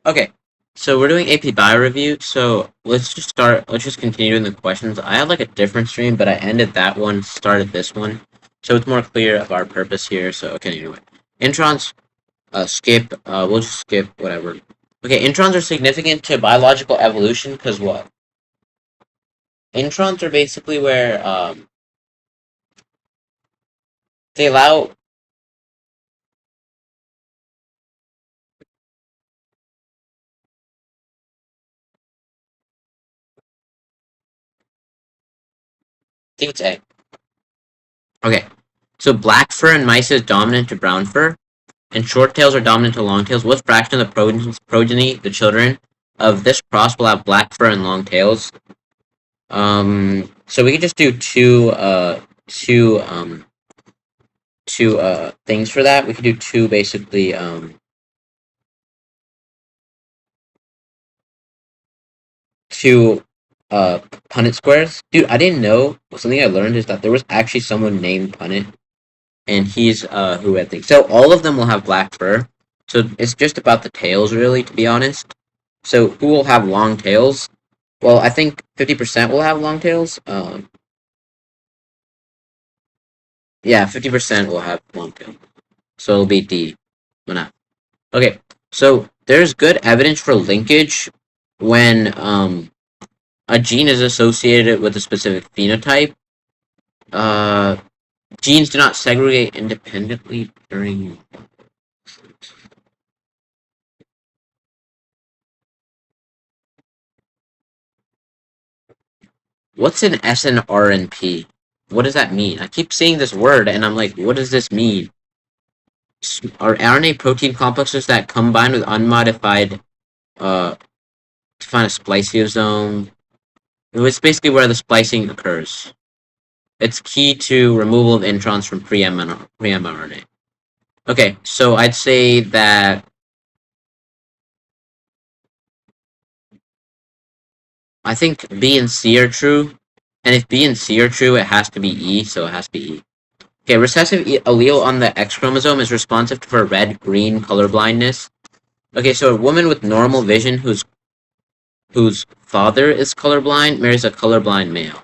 Okay, so we're doing AP Bio review. So let's just start. Let's just continue doing the questions. I had like a different stream, but I ended that one, started this one, so it's more clear of our purpose here. So okay, anyway, introns. Skip. We'll just skip whatever. Okay, introns are significant to biological evolution because what? Introns are basically where they allow. I think it's A. Okay, so black fur in mice is dominant to brown fur, and short tails are dominant to long tails. What fraction of the progeny, the children of this cross, will have black fur and long tails? So we could just do two things for that. We could do two basically two Punnett squares. Dude, I didn't know. Something I learned is that there was actually someone named Punnett, and he's who I think. So all of them will have black fur. So it's just about the tails, really, to be honest. So who will have long tails? Well, I think 50% will have long tails. Yeah, 50% will have long tails. So it'll be D. Why not? Okay, so there's good evidence for linkage when a gene is associated with a specific phenotype. Uh, Genes do not segregate independently during. What's an SNRNP? What does that mean? I keep seeing this word and I'm like, what does this mean? Are RNA protein complexes that combine with unmodified to find a spliceosome? It's basically where the splicing occurs. It's key to removal of introns from pre-mRNA. Okay, so I'd say that I think B and C are true, and if B and C are true, it has to be E, so it has to be E. Okay, recessive allele on the X chromosome is responsive for red-green color blindness. Okay, so a woman with normal vision whose father is colorblind marries a colorblind male.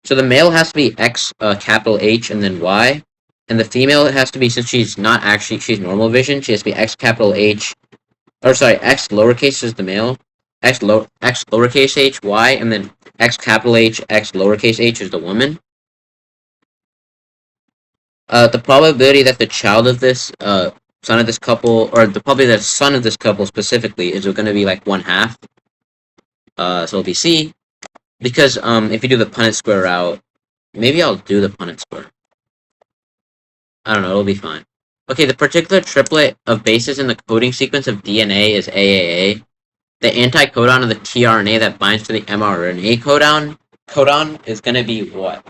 So the male has to be X capital H and then Y, and the female it has to be, since she's not actually, she's normal vision, she has to be X capital H, or sorry, X lowercase is the male, X lowercase H Y, and then X capital H X lowercase H is the woman. The probability that the child of this son of this couple, or the probability that the son of this couple specifically is going to be like 1/2. So it'll be C. Because if you do the Punnett square route, maybe I'll do the Punnett square. I don't know, it'll be fine. Okay, the particular triplet of bases in the coding sequence of DNA is AAA. The anticodon of the tRNA that binds to the mRNA codon is going to be what?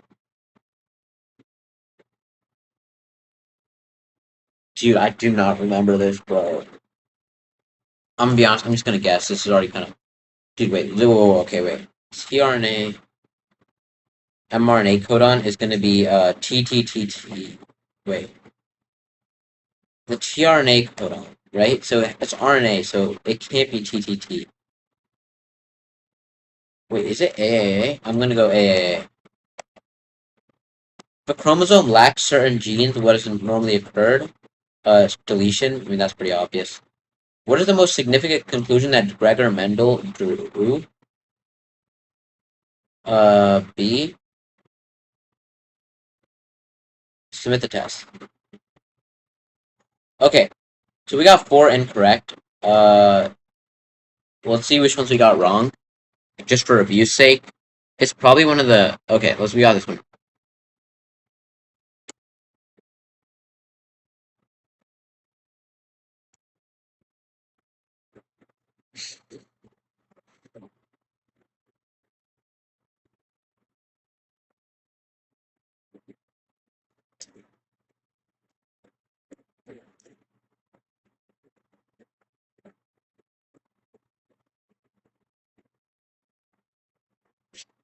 Dude, I do not remember this, bro. I'm gonna be honest, I'm just gonna guess. This is already kind of. Dude, wait. Whoa, okay, wait. tRNA mRNA codon is gonna be TTTT. Wait. The tRNA codon, right? So it's RNA, so it can't be TTT. Wait, is it AAA? I'm gonna go AAA. If a chromosome lacks certain genes, what has normally occurred? Deletion. I mean, that's pretty obvious. What is the most significant conclusion that Gregor Mendel drew? B. Submit the test. Okay, so we got 4 incorrect. Let's see which ones we got wrong, just for review's sake. It's probably one of the. Okay, we got this one.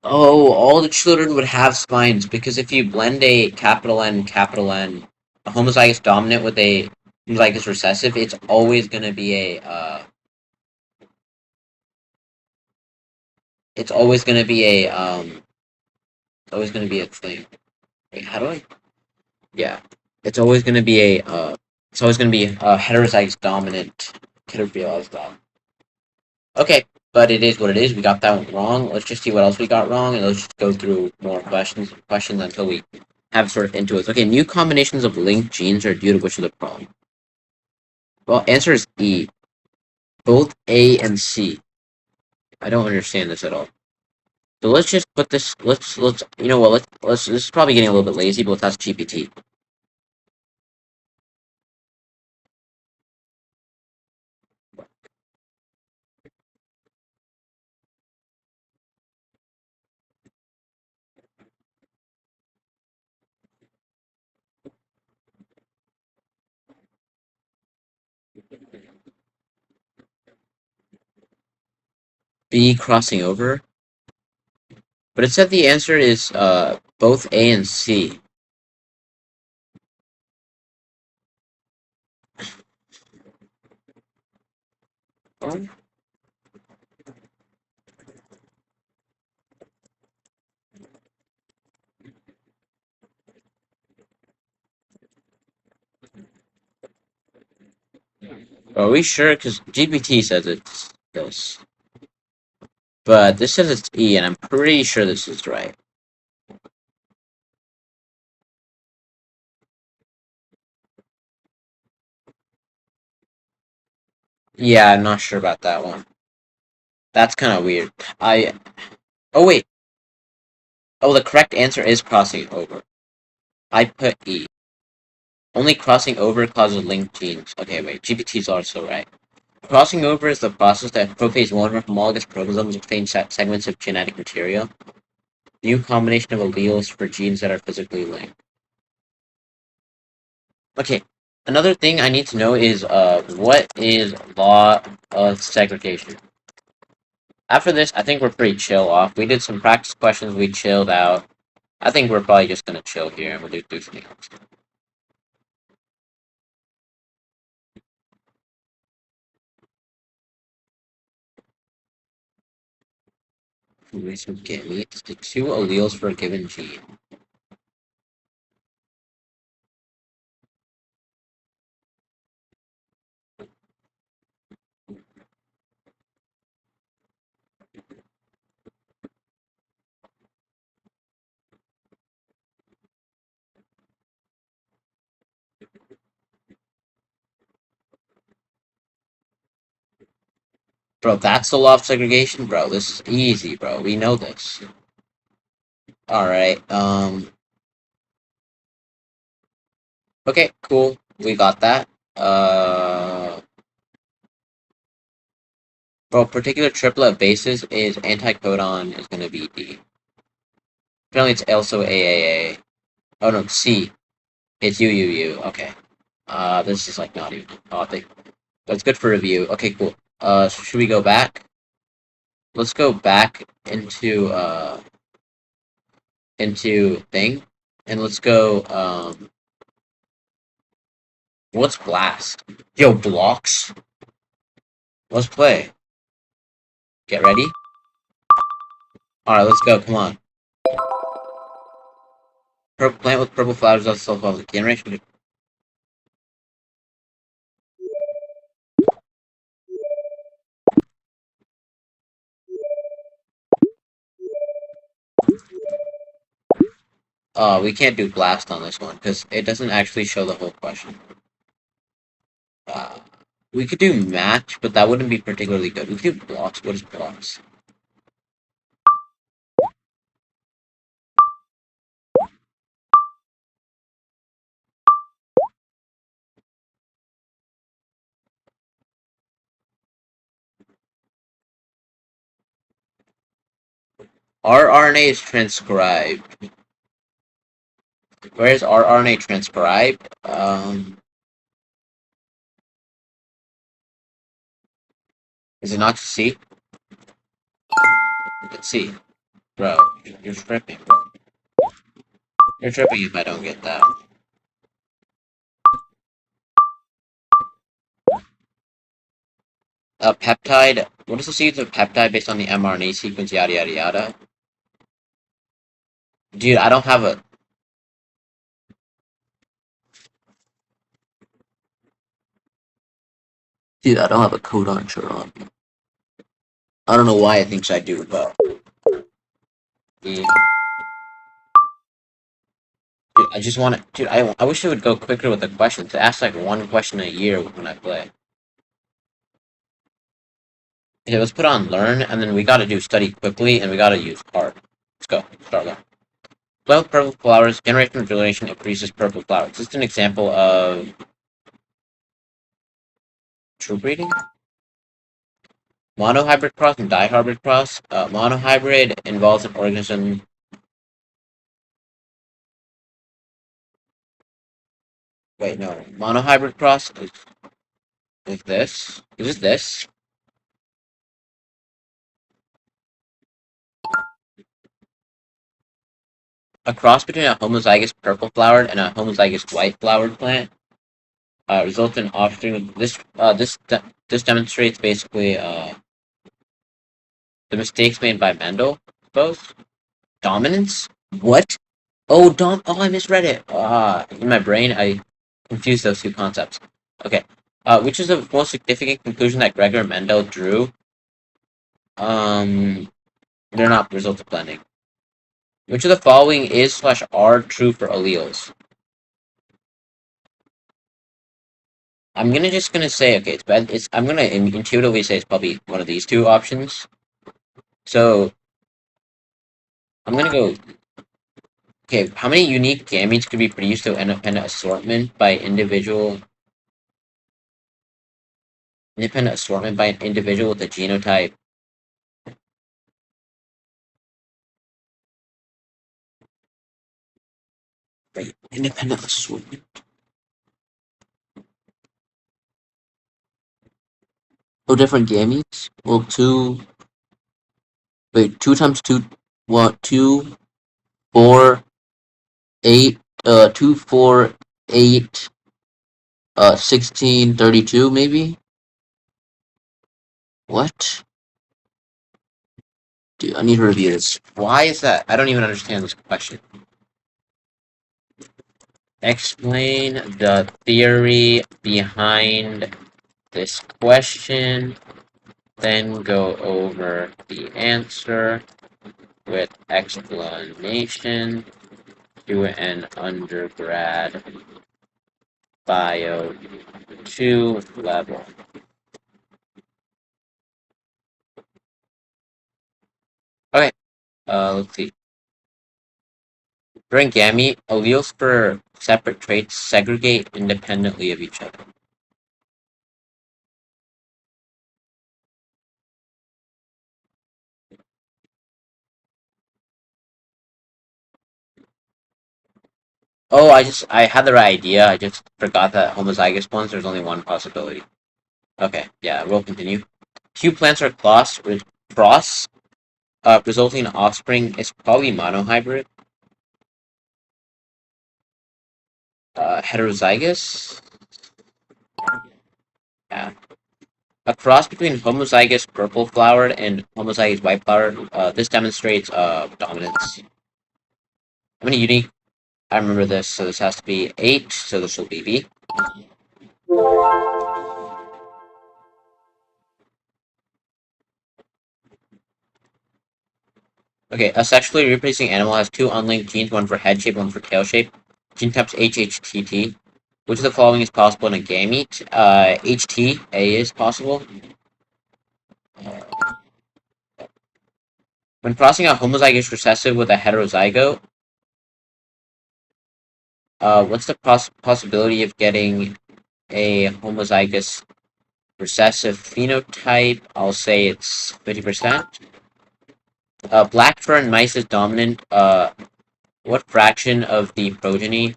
Oh, all the children would have spines because if you blend a capital N, a homozygous dominant with a homozygous recessive, it's always gonna be it's always gonna be always gonna be a thing. Wait, how do I? Yeah, it's always gonna be it's always gonna be a heterozygous dominant. Could have realized that. Okay, but it is what it is. We got that one wrong. Let's just see what else we got wrong, and let's just go through more questions until we have sort of into it. Okay, new combinations of linked genes are due to which of the problem? Well, answer is E. Both A and C. I don't understand this at all. So let's just put this. Let's. You know what? Let's. This is probably getting a little bit lazy, but let's ask GPT. B crossing over, but it said the answer is both A and C. Oh. Are we sure? Because GPT says it's this, but this says it's E, and I'm pretty sure this is right. Yeah, I'm not sure about that one. That's kind of weird. I. Oh wait. Oh, the correct answer is crossing over. I put E. Only crossing over causes linked genes. Okay, wait. GPT's also right. Crossing over is the process that prophase one or homologous chromosomes obtain segments of genetic material. New combination of alleles for genes that are physically linked. Okay, another thing I need to know is what is law of segregation? After this, I think we're pretty chill off. We did some practice questions, we chilled out. I think we're probably just gonna chill here and we'll do something else. Formation of gametes, the two alleles for a given gene. Bro, that's the law of segregation, bro. This is easy, bro. We know this. Alright, okay, cool. We got that. Bro, particular triplet of bases is anticodon is gonna be D. Apparently it's also AAA. Oh no, C. It's UUU. Okay. This is like not even. Oh, that's good for review. Okay, cool. So should we go back? Let's go back into thing, and let's go. What's blast? Yo, blocks. Let's play. Get ready. All right, let's go. Come on. Purple plant with purple flowers does self-evolve generation. We can't do blast on this one because it doesn't actually show the whole question. Uh, we could do match, but that wouldn't be particularly good. We could do blocks. What is blocks? rRNA is transcribed. Where is rRNA transcribed? Is it not C? Let's see. Bro, you're tripping, bro. You're tripping if I don't get that. A peptide. What is the sequence of peptide based on the mRNA sequence? Yada yada yada. Dude, I don't have a. Dude, I don't have a codon shirt on. I don't know why it thinks I do, but. Yeah. Dude, I just want to. Dude, I wish it would go quicker with the questions. Ask like one question a year when I play. Okay, let's put on learn, and then we gotta do study quickly, and we gotta use hard. Let's go. Start learn. 12 purple flowers. Generation of duration increases purple flowers. This is an example of true breeding. Monohybrid cross and dihybrid cross. Monohybrid involves an organism. Wait, no. Monohybrid cross is this. Is it this? A cross between a homozygous purple flowered and a homozygous white flowered plant results in offspring. This demonstrates basically the mistakes made by Mendel. I suppose dominance. What? Oh, I misread it. In my brain, I confused those two concepts. Okay. Which is the most significant conclusion that Gregor Mendel drew? They're not results of blending. Which of the following is/are true for alleles? I'm gonna say okay. It's bad. I'm gonna intuitively say it's probably one of these two options. So I'm gonna go. Okay, how many unique gametes could be produced to independent assortment by independent assortment by an individual with a genotype? Right, independent assortment. Oh, different gametes. Well, two. Wait, 2 times 2. What? 2, 4, 8. 2, 4, 8. 16, 32, maybe. What? Dude, I need to review this. Why is that? I don't even understand this question. Explain the theory behind this question, then go over the answer with explanation to an undergrad bio 2 level. Okay, let's see. During gamete, alleles for separate traits segregate independently of each other. Oh, I had the right idea. I just forgot that homozygous ones, there's only one possibility. Okay, yeah, we'll continue. Few plants are cross, resulting in offspring is probably monohybrid. Heterozygous? Yeah. A cross between homozygous purple flowered and homozygous white flowered. This demonstrates dominance. How many unique? I remember this, so this has to be 8, so this will be B. Okay, a sexually reproducing animal has 2 unlinked genes, one for head shape, one for tail shape. Gene types HHTT. Which of the following is possible in a gamete? HTA is possible. When crossing a homozygous recessive with a heterozygote, what's the possibility of getting a homozygous recessive phenotype? I'll say it's 50%. Black fur in mice is dominant. What fraction of the progeny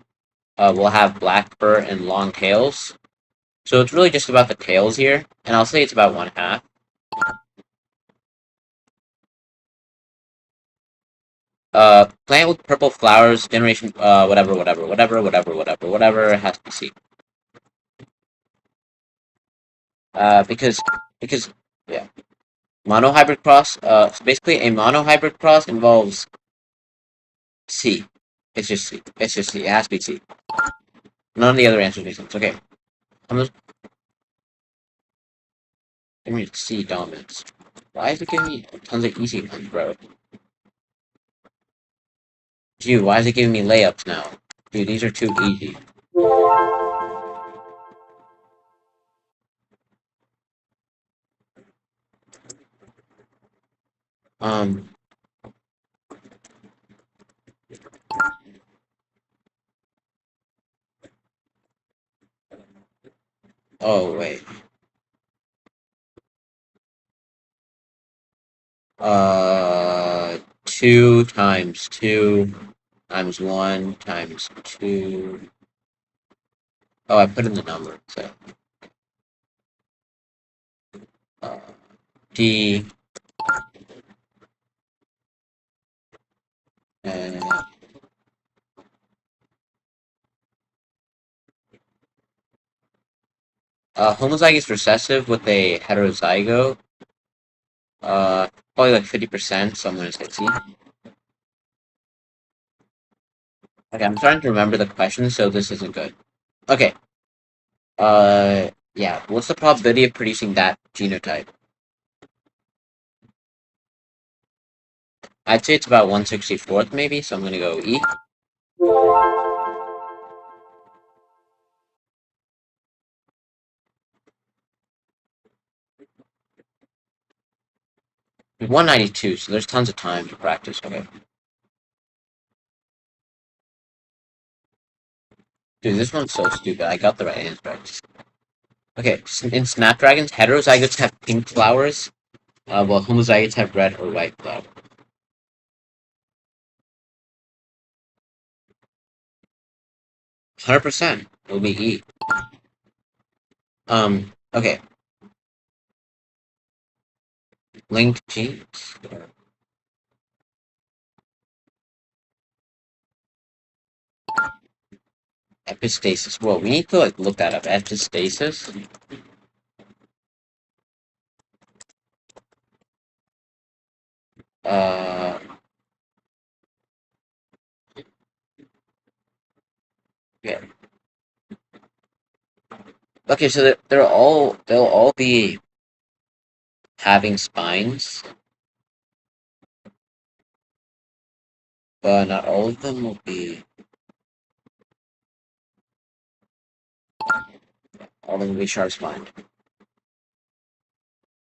will have black fur and long tails? So it's really just about the tails here, and I'll say it's about 1/2. Plant with purple flowers, generation, whatever, has to be C. Because because yeah, monohybrid cross. So basically, a monohybrid cross involves C. It's just C. It's just C. It has to be C. None of the other answers make sense. Okay, I'm just giving me C dominance. Why is it giving me tons of easy ones, bro? Dude, why is it giving me layups now? Dude, these are too easy. Um. Oh wait. 2 times 2 times 1 times 2. Oh, I put in the number. So, uh, D and homozygous recessive with a heterozygote. Probably like 50%. So I'm gonna say C. Okay, I'm trying to remember the question, so this isn't good. Okay. Yeah. What's the probability of producing that genotype? I'd say it's about 1/64th, maybe. So I'm gonna go E. 192. So there's tons of time to practice. Okay. Dude, this one's so stupid. I got the right answer. Okay, in snapdragons, heterozygotes have pink flowers, while homozygotes have red or white flowers. 100%. It'll be E. Okay. Linked genes. Epistasis. Well, we need to like look that up. Epistasis. Uh. Yeah. Okay, so they'll all be having spines, but not all of them will be. All of them will be sharp spined.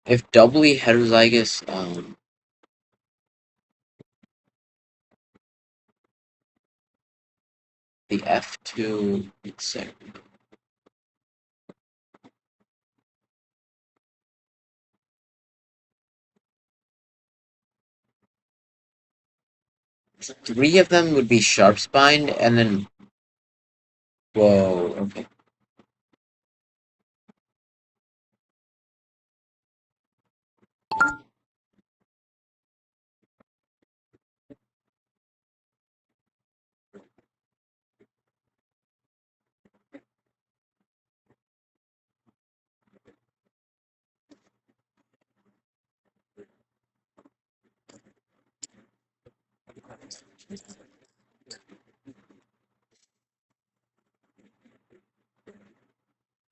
If doubly heterozygous, the F2, let's say. Three of them would be sharp spined, and then whoa, okay.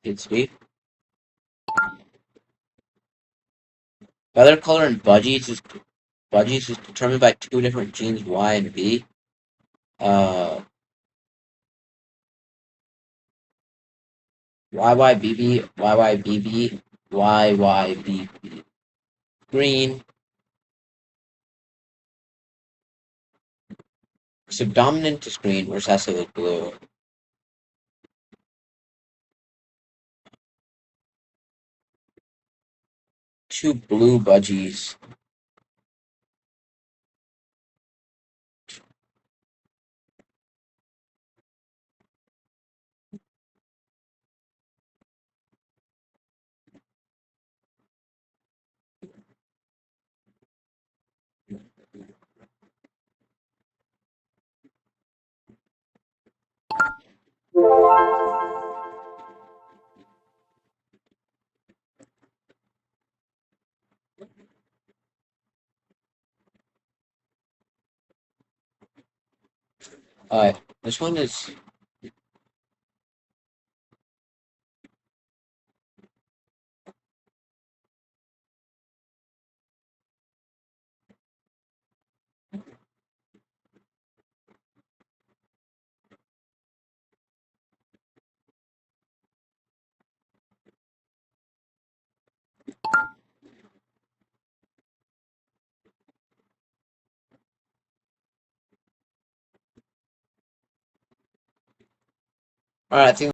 It's sweet. Feather color in budgies is determined by two different genes, Y and B. Uh, YYBB, YYBB, YYBB. Green. Subdominant is green, recessive is blue. Two blue budgies. This one is. Alright, I think